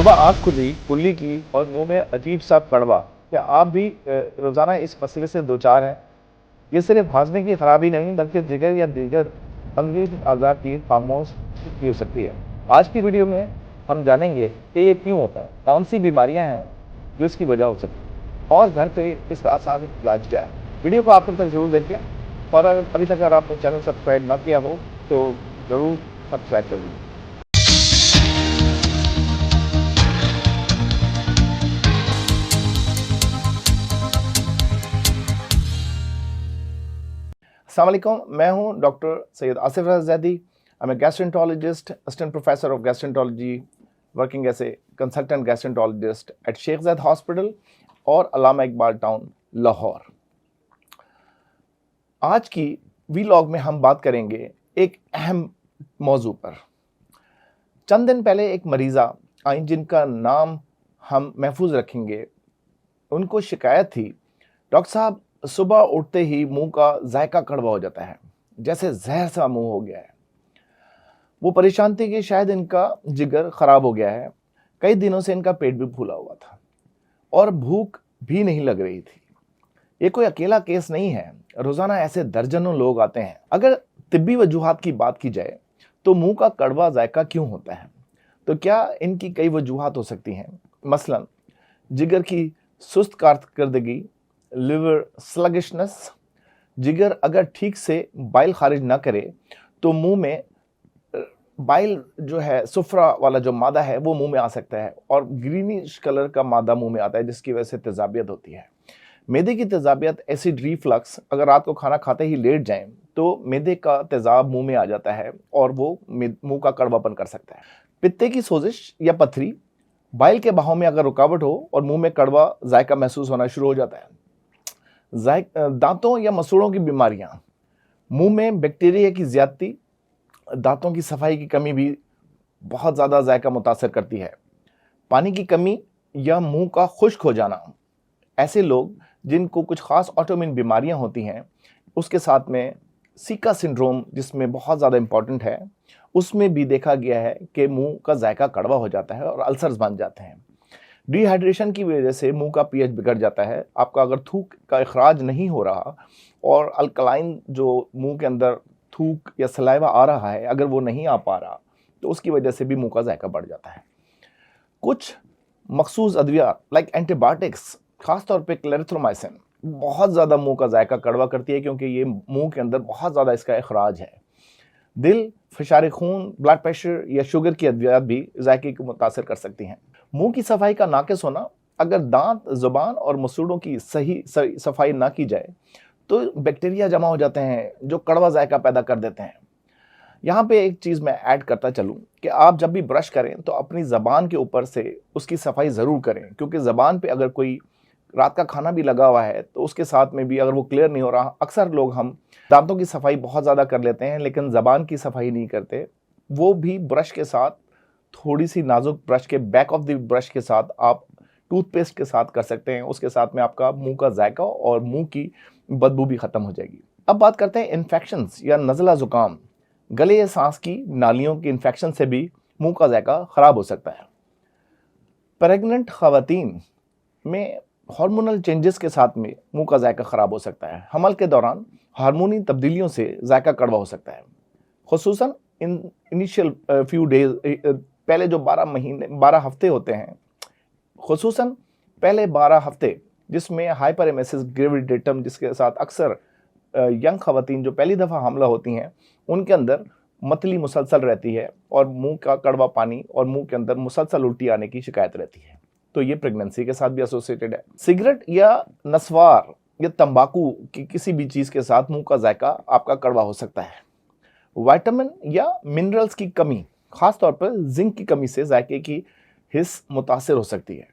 सुबह आँख खुली, कुल्ली की और मुंह में अजीब सा कड़वा। क्या आप भी रोजाना इस मसले से दो चार हैं? ये सिर्फ हाजमे की खराबी नहीं बल्कि जिगर या दीगर अंगेज आज़ाद की खामोश भी हो सकती है। आज की वीडियो में हम जानेंगे कि ये क्यों होता है, कौन सी बीमारियां हैं जो इसकी वजह हो सकती है और घर पे इसका आसान इलाज क्या है। वीडियो को आप तक जरूर देखें और अभी तक अगर आपने चैनल सब्सक्राइब न किया हो तो ज़रूर सब्सक्राइब कर लीजिए। अस्सलाम वालेकुम, मैं हूं doctor Syed Asif Raza Zaidi. I am a gastroenterologist, assistant professor of gastroenterology, working as a consultant gastroenterologist at Sheikh Zayed hospital और अल्लामा इकबाल टाउन, लाहौर। आज की वीलॉग में हम बात करेंगे एक अहम मौजू पर। चंद दिन पहले एक मरीज़ा आई जिनका नाम हम महफूज रखेंगे। उनको शिकायत थी, डॉक्टर साहब सुबह उठते ही मुंह का जायका कड़वा हो जाता है, जैसे जहर सा मुंह हो गया है। वो परेशान थी कि शायद इनका जिगर खराब हो गया है। कई दिनों से इनका पेट भी फूला हुआ था और भूख भी नहीं लग रही थी। ये कोई अकेला केस नहीं है, रोजाना ऐसे दर्जनों लोग आते हैं। अगर तिब्बी वजूहात की बात की जाए तो मुंह का कड़वा जायका क्यों होता है, तो क्या इनकी कई वजूहात हो सकती हैं। मसलन जिगर की सुस्त कारकर्दगी, लिवर स्लगिशनेस। जिगर अगर ठीक से बाइल खारिज ना करे तो मुंह में बाइल जो है, सुफरा वाला जो मादा है वो मुंह में आ सकता है और ग्रीनिश कलर का मादा मुंह में आता है, जिसकी वजह से तेजाबियत होती है। मैदे की तेजाबियत, एसिड रिफ्लक्स। अगर रात को खाना खाते ही लेट जाएं तो मैदे का तेजाब मुंह में आ जाता है और वो मुंह का कड़वापन कर सकता है। पित्ते की सोजिश या पथरी, बाइल के बहाव में अगर रुकावट हो और मुंह में कड़वा जायका महसूस होना शुरू हो जाता है। दांतों या मसूड़ों की बीमारियां, मुंह में बैक्टीरिया की ज्यादती, दांतों की सफाई की कमी भी बहुत ज़्यादा जायका मुतासर करती है। पानी की कमी या मुंह का खुश्क हो जाना। ऐसे लोग जिनको कुछ खास ऑटोइम्यून बीमारियां होती हैं, उसके साथ में सीका सिंड्रोम, जिसमें बहुत ज़्यादा इंपॉर्टेंट है, उसमें भी देखा गया है कि मुंह का जायका कड़वा हो जाता है और अल्सर्स बन जाते हैं। डिहाइड्रेशन की वजह से मुंह का पीएच बिगड़ जाता है। आपका अगर थूक का इखराज नहीं हो रहा और अल्कलाइन जो मुंह के अंदर थूक या सलाइवा आ रहा है, अगर वो नहीं आ पा रहा तो उसकी वजह से भी मुंह का जायका बढ़ जाता है। कुछ मखसूस अद्विया लाइक एंटीबायोटिक्स, खासतौर पे क्लेरिथ्रोमाइसिन, बहुत ज़्यादा मुंह का जायका कड़वा करती है क्योंकि ये मुंह के अंदर बहुत ज़्यादा इसका इखराज है। दिल, फिशार खून, ब्लड प्रेशर या शुगर की अद्वियात भी जायके को मुतासर कर सकती हैं। मुंह की सफाई का नाकिस होना, अगर दांत, जुबान और मसूड़ों की सही सफाई ना की जाए तो बैक्टीरिया जमा हो जाते हैं जो कड़वा जायका पैदा कर देते हैं। यहाँ पे एक चीज़ मैं ऐड करता चलूँ कि आप जब भी ब्रश करें तो अपनी ज़बान के ऊपर से उसकी सफाई ज़रूर करें, क्योंकि ज़बान पे अगर कोई रात का खाना भी लगा हुआ है तो उसके साथ में भी अगर वो क्लियर नहीं हो रहा, अक्सर लोग हम दांतों की सफाई बहुत ज़्यादा कर लेते हैं लेकिन ज़बान की सफाई नहीं करते। वो भी ब्रश के साथ, थोड़ी सी नाजुक ब्रश के बैक ऑफ द ब्रश के साथ आप टूथपेस्ट के साथ कर सकते हैं। उसके साथ में आपका मुंह का जायका और मुंह की बदबू भी खत्म हो जाएगी। अब बात करते हैं इन्फेक्शंस या नज़ला ज़ुकाम। गले या सांस की नालियों की इन्फेक्शन से भी मुंह का जायका खराब हो सकता है। प्रेग्नेंट खवातीन में हार्मोनल चेंजेस के साथ में मुंह का जायका खराब हो सकता है। हमल के दौरान हार्मोनी तब्दीलियों से जायका कड़वा हो सकता है, खुसूसन इनिशियल फ्यू डेज, पहले जो 12 हफ्ते होते हैं, खुसूसन पहले 12 हफ्ते जिसमें हाइपरेमेसिस ग्रेविडेटम, जिसके साथ अक्सर यंग खवातीन जो पहली दफ़ा हमला होती हैं उनके अंदर मतली मुसलसल रहती है और मुंह का कड़वा पानी और मुंह के अंदर मुसलसल उल्टी आने की शिकायत रहती है। तो ये प्रेगनेंसी के साथ भी एसोसिएटेड है। सिगरेट या नस्वार या तंबाकू की किसी भी चीज़ के साथ मुंह का जायका आपका कड़वा हो सकता है। विटामिन या मिनरल्स की कमी, खासतौर पर जिंक की कमी से जायके की हिस्स मुतासिर हो सकती है।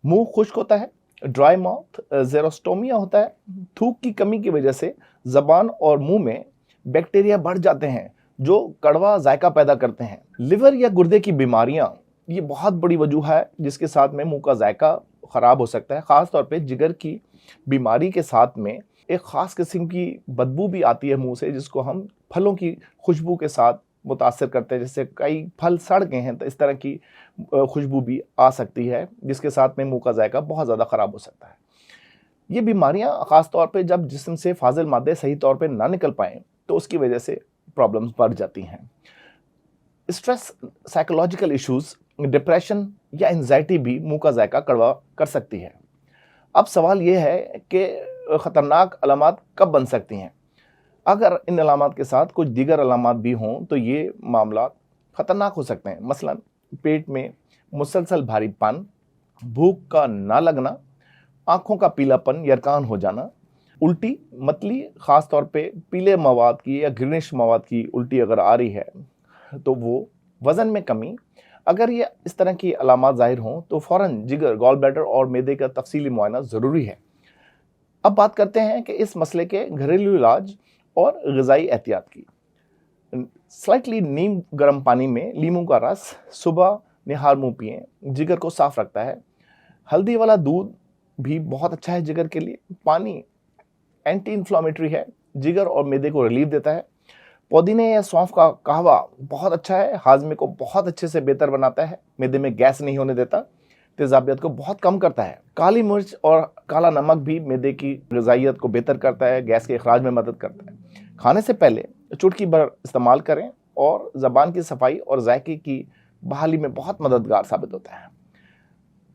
मुंह खुश्क होता है, ड्राई माउथ, जेरोस्टोमिया होता है। थूक की कमी की वजह से जबान और मुंह में बैक्टीरिया बढ़ जाते हैं जो कड़वा जायका पैदा करते हैं। लिवर या गुर्दे की बीमारियां, ये बहुत बड़ी वजह है जिसके साथ में मुंह का जायका खराब हो सकता है। खासतौर पे जिगर की बीमारी के साथ में एक खास किस्म की बदबू भी आती है मुंह से, जिसको हम फलों की खुशबू के साथ मुतासर करते हैं, जैसे कई फल सड़ गए हैं तो इस तरह की खुशबू भी आ सकती है, जिसके साथ में मुंह का जायका बहुत ज़्यादा ख़राब हो सकता है। ये बीमारियां ख़ास तौर पे जब जिस्म से फाजिल मादे सही तौर पे ना निकल पाएँ तो उसकी वजह से प्रॉब्लम्स बढ़ जाती हैं। स्ट्रेस, साइकोलॉजिकल इश्यूज, डिप्रेशन या एंजाइटी भी मुंह का जायका कड़वा कर सकती है। अब सवाल ये है कि ख़तरनाक अलामात कब बन सकती हैं। अगर इन अलामात के साथ कुछ दीगर अलामात भी हों तो ये मामला ख़तरनाक हो सकते हैं। मसलन पेट में मुसलसल भारीपन, भूख का ना लगना, आँखों का पीलापन, यरकान हो जाना, उल्टी, मतली, ख़ास तौर पे पीले मवाद की या ग्रीनिश मवाद की उल्टी अगर आ रही है तो वो, वज़न में कमी। अगर ये इस तरह की अलामात ज़ाहिर हों तो फ़ौरन जिगर, गॉल ब्लैडर और मैदे का तफसीली मुआयना ज़रूरी है। अब बात करते हैं कि इस मसले के घरेलू इलाज और ग़िज़ाई एहतियात की। स्लाइटली नीम गर्म पानी में लीमू का रस सुबह निहार मुँह पिएँ, जिगर को साफ़ रखता है। हल्दी वाला दूध भी बहुत अच्छा है जिगर के लिए। पानी एंटी इन्फ्लामेटरी है, जिगर और मैदे को रिलीफ देता है। पुदीने या सौंफ का कहवा बहुत अच्छा है, हाजमे को बहुत अच्छे से बेहतर बनाता है, मैदे में गैस नहीं होने देता, तेजाबियत को बहुत कम करता है। काली मिर्च और काला नमक भी मैदे की ग़िज़ाइयत को बेहतर करता है, गैस के इखराज में मदद करता है। खाने से पहले चुटकी भर इस्तेमाल करें और ज़बान की सफाई और जायके की बहाली में बहुत मददगार साबित होता है।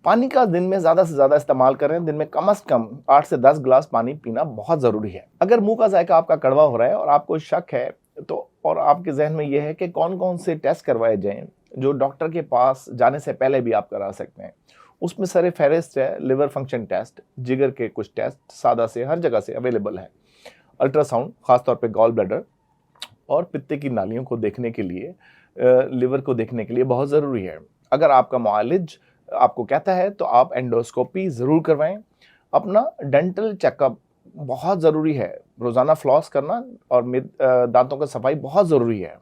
पानी का दिन में ज़्यादा से ज़्यादा इस्तेमाल करें। दिन में कम से कम 8 से 10 गिलास पानी पीना बहुत ज़रूरी है। अगर मुंह का जायका आपका कड़वा हो रहा है और आपको शक है तो, और आपके जहन में यह है कि कौन कौन से टेस्ट करवाए जाएं जो डॉक्टर के पास जाने से पहले भी आप करा सकते हैं, उसमें सर फेहरिस्त है लिवर फंक्शन टेस्ट, जिगर के कुछ टेस्ट सादा से हर जगह से अवेलेबल है। अल्ट्रासाउंड, ख़ासतौर पे गॉल ब्लैडर और पित्ते की नालियों को देखने के लिए, लिवर को देखने के लिए बहुत ज़रूरी है। अगर आपका मुआलिज आपको कहता है तो आप एंडोस्कोपी ज़रूर करवाएं। अपना डेंटल चेकअप बहुत ज़रूरी है। रोज़ाना फ्लॉस करना और दांतों का सफाई बहुत ज़रूरी है।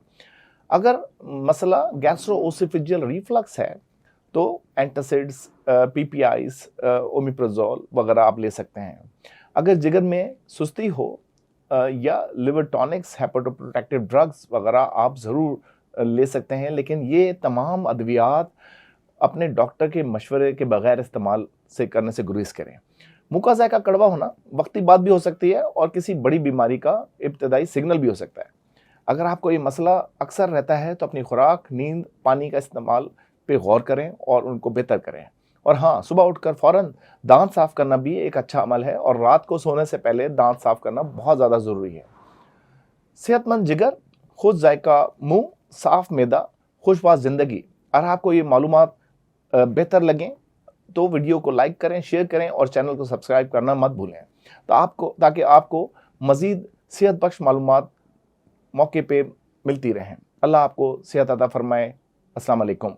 अगर मसला गैस्ट्रोओसिफेजियल रिफ्लक्स है तो एंटासिड्स, पीपीआईज, ओमिप्रोजोल वगैरह आप ले सकते हैं। अगर जिगर में सुस्ती हो या लिवर टॉनिक्स, हेपेटोप्रोटेक्टिव ड्रग्स वगैरह आप ज़रूर ले सकते हैं, लेकिन ये तमाम अद्वियात अपने डॉक्टर के मशवरे के बगैर इस्तेमाल से करने से गुरेज करें। मुंह का जायका कड़वा होना वक्ती बात भी हो सकती है और किसी बड़ी बीमारी का इब्तदाई सिग्नल भी हो सकता है। अगर आपको ये मसला अक्सर रहता है तो अपनी खुराक, नींद, पानी का इस्तेमाल पे गौर करें और उनको बेहतर करें। और हाँ, सुबह उठकर फ़ौरन दांत साफ़ करना भी एक अच्छा अमल है और रात को सोने से पहले दांत साफ़ करना बहुत ज़्यादा ज़रूरी है। सेहतमंद जिगर, खुश जायका मुँह, साफ़ मैदा, खुशबाश ज़िंदगी। अगर आपको ये मालूमात बेहतर लगें तो वीडियो को लाइक करें, शेयर करें और चैनल को सब्सक्राइब करना मत भूलें ताकि आपको मज़ीद सेहत बख्श मालूमात मौके पे मिलती रहें। अल्लाह आपको सेहत अता फरमाए। अस्सलाम वालेकुम।